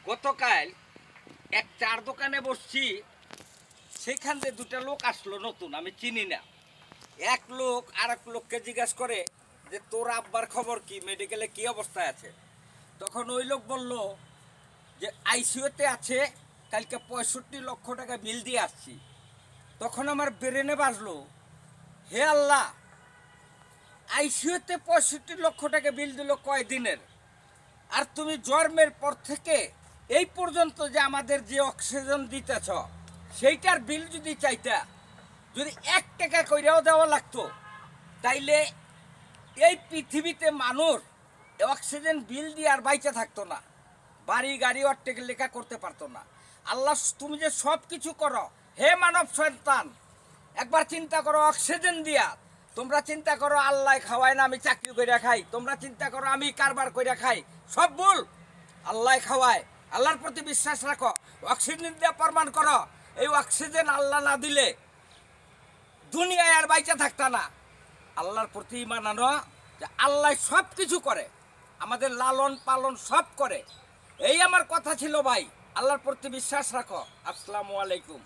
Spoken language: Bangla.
গতকাল এক চার দোকানে বসছি, সেখান থেকে দুটা লোক আসলো নতুন, আমি চিনি না। এক লোক আর এক লোককে জিজ্ঞাসা করে যে তোর আব্বার খবর কি, মেডিকেলে কি অবস্থায় আছে। তখন ওই লোক বলল যে আইসিইউতে আছে, কালকে 65 লক্ষ টাকা বিল দিয়ে আসছি। তখন আমার ব্রেনে বাজলো, হে আল্লাহ, আইসিইউতে 65 লক্ষ টাকা বিল দিল কয়দিনের? আর তুমি জন্মের পর থেকে এই পর্যন্ত যে আমাদের যে অক্সিজেন দিতেছ, সেইটার বিল যদি চাইতা, যদি 1 টাকা কইরাও দেওয়া লাগতো, তাইলে এই পৃথিবীতে মানুষ অক্সিজেন বিল দিয়ে আর বাইচা থাকতো না, বাড়ি গাড়ি অট্টেকে লেখা করতে পারতো না। আল্লাহ, তুমি যে সব কিছু করো, হে মানব সন্তান, একবার চিন্তা করো অক্সিজেন দিয়া। তোমরা চিন্তা করো আল্লাহ খাওয়ায় না, আমি চাকরি কইরা খাই। তোমরা চিন্তা করো আমি কারবার কইরা খাই। সব ভুল। আল্লাহ খাওয়ায়, আল্লাহর প্রতি বিশ্বাস রাখো, অক্সিজেন দিয়ে প্রমাণ করো। এই অক্সিজেন আল্লাহ না দিলে দুনিয়ায় আর বাইচা থাকতা না। আল্লাহর প্রতি ঈমান আনো যে আল্লাহ সব কিছু করে, আমাদের লালন পালন সব করে। এই আমার কথা ছিল ভাই। আল্লাহর প্রতি বিশ্বাস রাখো। আসসালামু আলাইকুম।